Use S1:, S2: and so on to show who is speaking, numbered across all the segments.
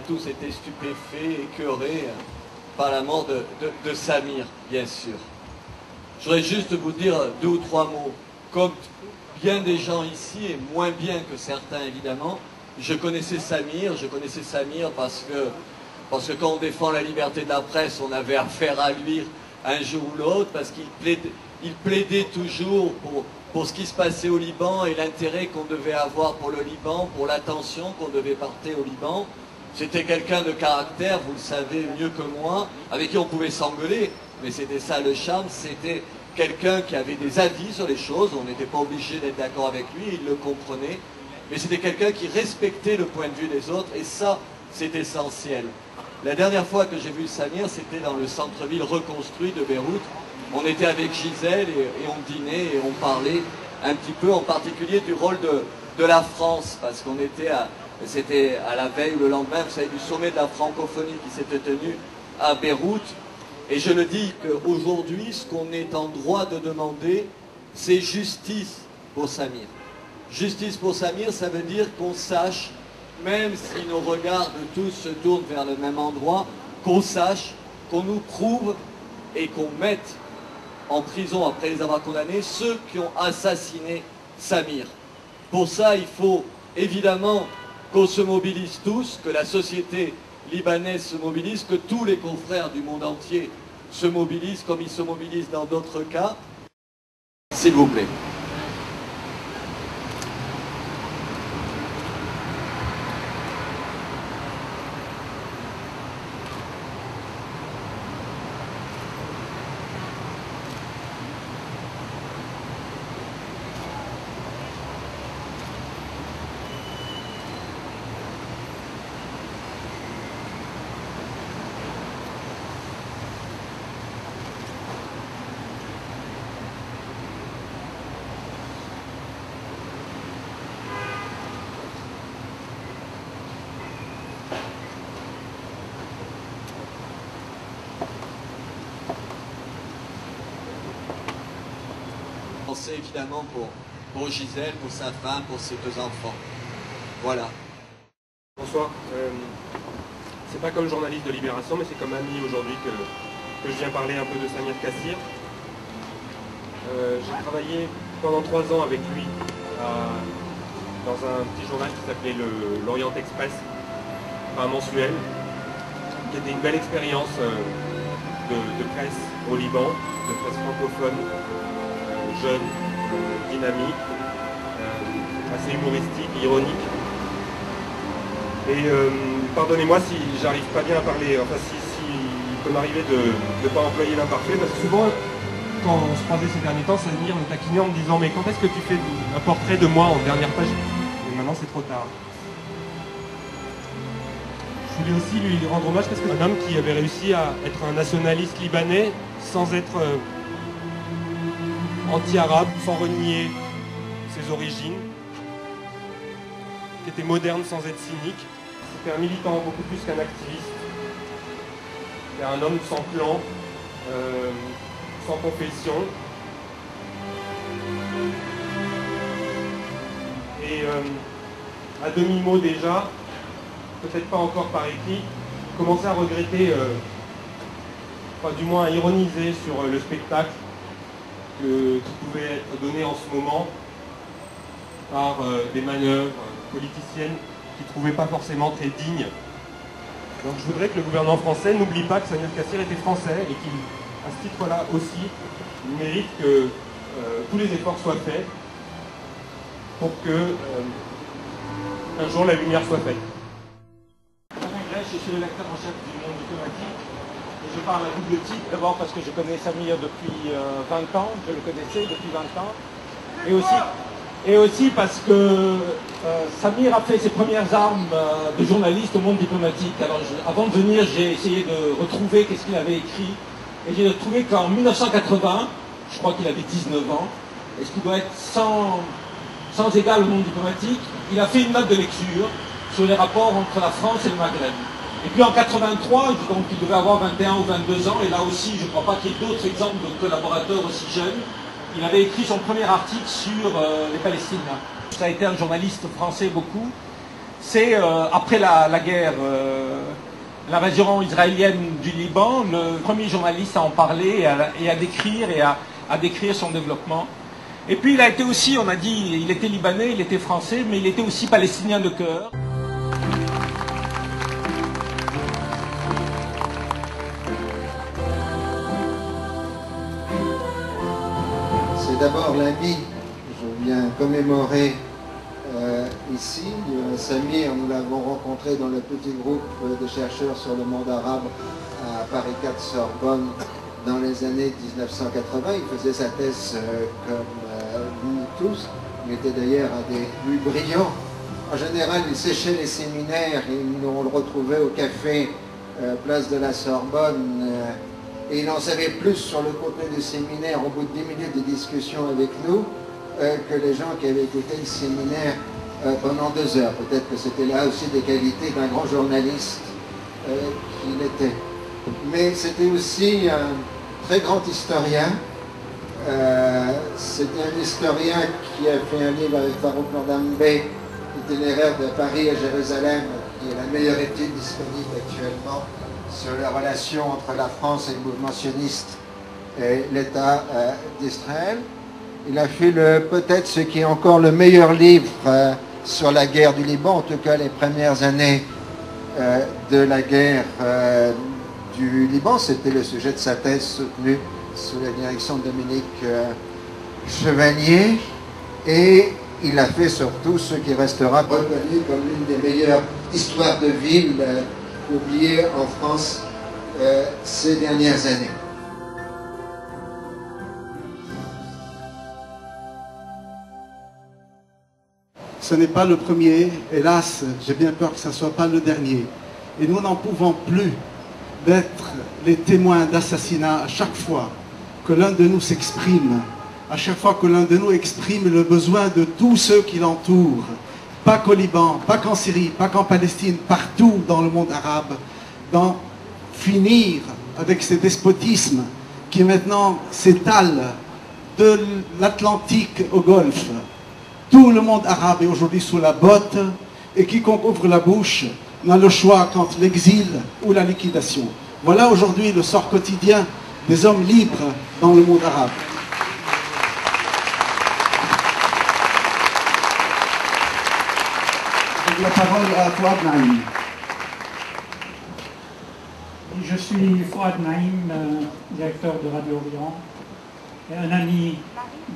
S1: tous été stupéfaits, écœurés par la mort de Samir, bien sûr. Je voudrais juste vous dire 2 ou 3 mots. Comme bien des gens ici, et moins bien que certains évidemment, je connaissais Samir parce que quand on défend la liberté de la presse, on avait affaire à lui un jour ou l'autre, parce qu'il plaidait toujours pour ce qui se passait au Liban et l'intérêt qu'on devait avoir pour le Liban, pour l'attention qu'on devait porter au Liban. C'était quelqu'un de caractère, vous le savez mieux que moi, avec qui on pouvait s'engueuler, mais c'était ça le charme, c'était quelqu'un qui avait des avis sur les choses, on n'était pas obligé d'être d'accord avec lui, il le comprenait, mais c'était quelqu'un qui respectait le point de vue des autres, et ça, c'est essentiel. La dernière fois que j'ai vu Samir, c'était dans le centre-ville reconstruit de Beyrouth. On était avec Gisèle et on dînait et on parlait un petit peu, en particulier du rôle de la France, parce qu'on était c'était à la veille ou le lendemain, vous savez, du sommet de la francophonie qui s'était tenu à Beyrouth. Et je le dis qu'aujourd'hui, ce qu'on est en droit de demander, c'est justice pour Samir. Justice pour Samir, ça veut dire qu'on sache, même si nos regards de tous se tournent vers le même endroit, qu'on sache, qu'on nous prouve et qu'on mette en prison, après les avoir condamnés, ceux qui ont assassiné Samir. Pour ça, il faut évidemment qu'on se mobilise tous, que la société libanaise se mobilise, que tous les confrères du monde entier se mobilisent comme ils se mobilisent dans d'autres cas. S'il vous plaît. Évidemment pour Gisèle, pour sa femme, pour ses 2 enfants. Voilà.
S2: Bonsoir. C'est pas comme journaliste de Libération, mais c'est comme ami aujourd'hui que je viens parler un peu de Samir Kassir. J'ai travaillé pendant 3 ans avec lui dans un petit journal qui s'appelait l'Orient Express, un mensuel, qui était une belle expérience de presse au Liban, de presse francophone, jeune, dynamique, assez humoristique, ironique. Et pardonnez-moi si j'arrive pas bien à parler, enfin si il peut m'arriver de ne pas employer l'imparfait, parce que souvent, quand on se croisait ces derniers temps, Samir me taquinait en me disant « Mais quand est-ce que tu fais un portrait de moi en dernière page ?» Et maintenant c'est trop tard. Je voulais aussi lui rendre hommage parce que c'est un homme qui avait réussi à être un nationaliste libanais sans être anti-arabe, sans renier ses origines, qui était moderne sans être cynique. C'était un militant beaucoup plus qu'un activiste. C'était un homme sans plan, sans confession. Et à demi-mot déjà, peut-être pas encore par écrit, commençait à regretter, enfin du moins à ironiser sur le spectacle qui pouvait être donné en ce moment par des manœuvres politiciennes qui ne trouvaient pas forcément très dignes. Donc je voudrais que le gouvernement français n'oublie pas que Samir Kassir était français et qu'il, à ce titre-là aussi, il mérite que tous les efforts soient faits pour que un jour la lumière soit faite.
S3: Je suis le lecteur en chef du Monde diplomatique et je parle à double titre. D'abord parce que je connais Samir depuis 20 ans, je le connaissais depuis 20 ans, et aussi parce que Samir a fait ses premières armes de journaliste au Monde diplomatique. Alors avant de venir, j'ai essayé de retrouver qu'est-ce qu'il avait écrit, et j'ai trouvé qu'en 1980, je crois qu'il avait 19 ans, et ce qui doit être sans égal au Monde diplomatique, il a fait une note de lecture sur les rapports entre la France et le Maghreb. Et puis en 83, donc il devait avoir 21 ou 22 ans, et là aussi, je ne crois pas qu'il y ait d'autres exemples de collaborateurs aussi jeunes, il avait écrit son premier article sur les Palestiniens. Ça a été un journaliste français beaucoup, c'est après la guerre, l'invasion israélienne du Liban, le premier journaliste à en parler et à décrire son développement. Et puis il a été aussi, on a dit, il était libanais, il était français, mais il était aussi palestinien de cœur.
S4: C'est d'abord l'ami que je viens commémorer ici. Samir, nous l'avons rencontré dans le petit groupe de chercheurs sur le monde arabe à Paris 4 Sorbonne dans les années 1980. Il faisait sa thèse comme nous tous. Il était d'ailleurs un des plus brillants. En général, il séchait les séminaires et on le retrouvait au café place de la Sorbonne. Et il en savait plus sur le contenu du séminaire au bout de 10 minutes de discussion avec nous que les gens qui avaient écouté le séminaire pendant 2 heures. Peut-être que c'était là aussi des qualités d'un grand journaliste qu'il était. Mais c'était aussi un très grand historien. C'était un historien qui a fait un livre avec Farouk Nordambé, Itinéraire de Paris à Jérusalem, qui est la meilleure étude disponible actuellement sur la relation entre la France et le mouvement sioniste et l'État d'Israël. Il a fait peut-être ce qui est encore le meilleur livre sur la guerre du Liban, en tout cas les premières années de la guerre du Liban. C'était le sujet de sa thèse soutenue sous la direction de Dominique Chevalier. Et il a fait surtout ce qui restera reconnu comme l'une des meilleures histoires de ville publiées en France ces dernières années.
S5: Ce n'est pas le premier, hélas, j'ai bien peur que ce ne soit pas le dernier. Et nous n'en pouvons plus d'être les témoins d'assassinats à chaque fois que l'un de nous s'exprime, à chaque fois que l'un de nous exprime le besoin de tous ceux qui l'entourent, pas qu'au Liban, pas qu'en Syrie, pas qu'en Palestine, partout dans le monde arabe, d'en finir avec ces despotismes qui maintenant s'étalent de l'Atlantique au Golfe. Tout le monde arabe est aujourd'hui sous la botte et quiconque ouvre la bouche n'a le choix qu'entre l'exil ou la liquidation. Voilà aujourd'hui le sort quotidien des hommes libres dans le monde arabe. La parole à Fouad Naïm.
S6: Je suis Fouad Naïm, directeur de Radio Orient et un ami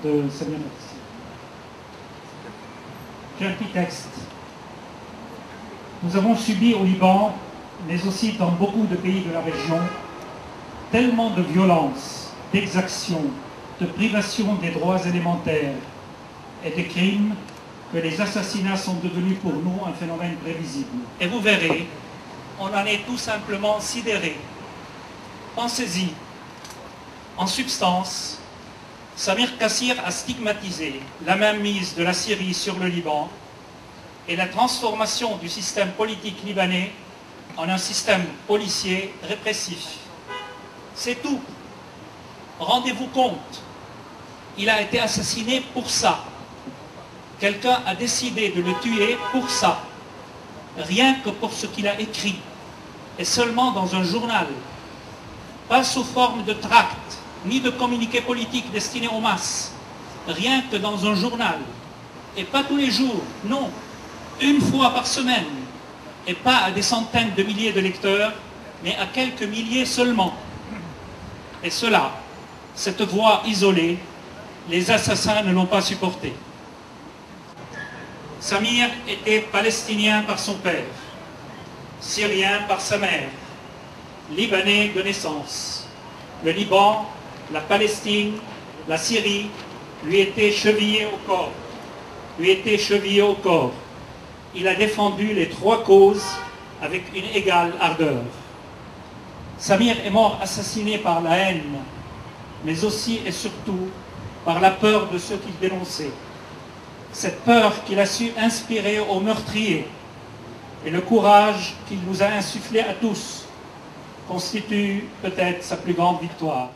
S6: de Samir Matissi. J'ai un petit texte. Nous avons subi au Liban, mais aussi dans beaucoup de pays de la région, tellement de violence, d'exactions, de privation des droits élémentaires et de crimes que les assassinats sont devenus pour nous un phénomène prévisible. Et vous verrez, on en est tout simplement sidéré. Pensez-y. En substance, Samir Kassir a stigmatisé la mainmise de la Syrie sur le Liban et la transformation du système politique libanais en un système policier répressif. C'est tout. Rendez-vous compte, il a été assassiné pour ça. Quelqu'un a décidé de le tuer pour ça, rien que pour ce qu'il a écrit, et seulement dans un journal, pas sous forme de tract, ni de communiqué politique destiné aux masses, rien que dans un journal, et pas tous les jours, non, une fois par semaine, et pas à des centaines de milliers de lecteurs, mais à quelques milliers seulement. Et cela, cette voix isolée, les assassins ne l'ont pas supporté. Samir était palestinien par son père, syrien par sa mère, libanais de naissance. Le Liban, la Palestine, la Syrie lui étaient chevillés au corps. Il a défendu les 3 causes avec une égale ardeur. Samir est mort assassiné par la haine, mais aussi et surtout par la peur de ceux qu'il dénonçait. Cette peur qu'il a su inspirer aux meurtriers et le courage qu'il nous a insufflé à tous constitue peut-être sa plus grande victoire.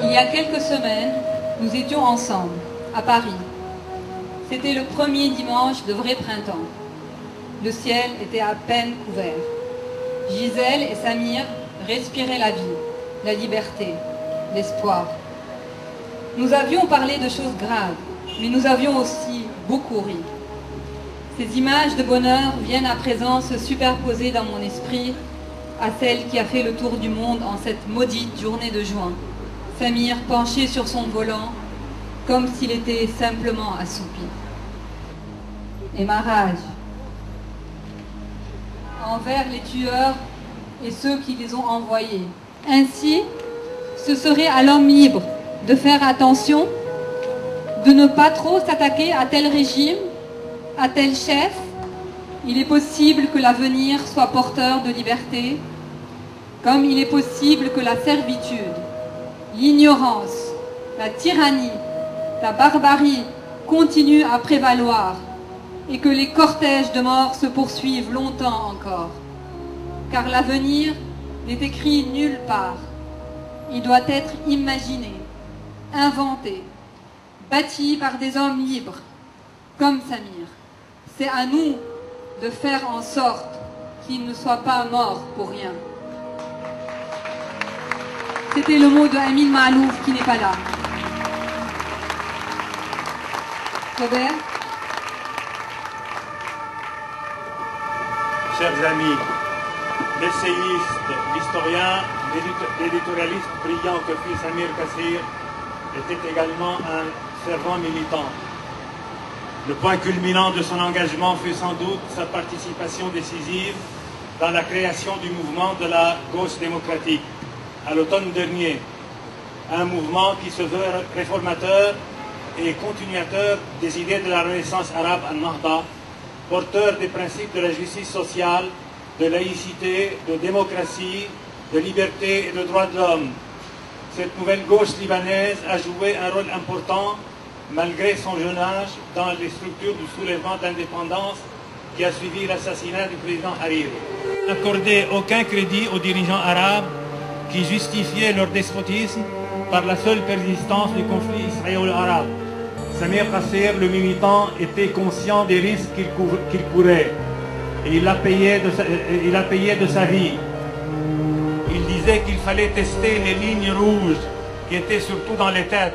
S7: Il y a quelques semaines, nous étions ensemble à Paris. C'était le premier dimanche de vrai printemps. Le ciel était à peine couvert. Gisèle et Samir respiraient la vie, la liberté, l'espoir. Nous avions parlé de choses graves, mais nous avions aussi beaucoup ri. Ces images de bonheur viennent à présent se superposer dans mon esprit à celle qui a fait le tour du monde en cette maudite journée de juin. Samir penché sur son volant, comme s'il était simplement assoupi. Et ma rage envers les tueurs et ceux qui les ont envoyés. Ainsi, ce serait à l'homme libre de faire attention, de ne pas trop s'attaquer à tel régime, à tel chef. Il est possible que l'avenir soit porteur de liberté, comme il est possible que la servitude, l'ignorance, la tyrannie, la barbarie continuent à prévaloir et que les cortèges de mort se poursuivent longtemps encore. Car l'avenir n'est écrit nulle part. Il doit être imaginé, inventé, bâti par des hommes libres, comme Samir. C'est à nous de faire en sorte qu'il ne soit pas mort pour rien. C'était le mot de Amin Maalouf qui n'est pas là. Robert?
S8: Chers amis, l'essayiste, l'historien, l'éditorialiste brillant que fut Samir Kassir était également un fervent militant. Le point culminant de son engagement fut sans doute sa participation décisive dans la création du mouvement de la gauche démocratique à l'automne dernier, un mouvement qui se veut réformateur et continuateur des idées de la Renaissance arabe al-Nahda, porteur des principes de la justice sociale, de laïcité, de démocratie, de liberté et de droits de l'homme. Cette nouvelle gauche libanaise a joué un rôle important, malgré son jeune âge, dans les structures du soulèvement d'indépendance qui a suivi l'assassinat du président Hariri. N'accorder aucun crédit aux dirigeants arabes qui justifiaient leur despotisme par la seule persistance du conflit israélo-arabe. Samir Kassir, le militant, était conscient des risques qu'il courait et il a payé de sa vie. Il disait qu'il fallait tester les lignes rouges qui étaient surtout dans les têtes.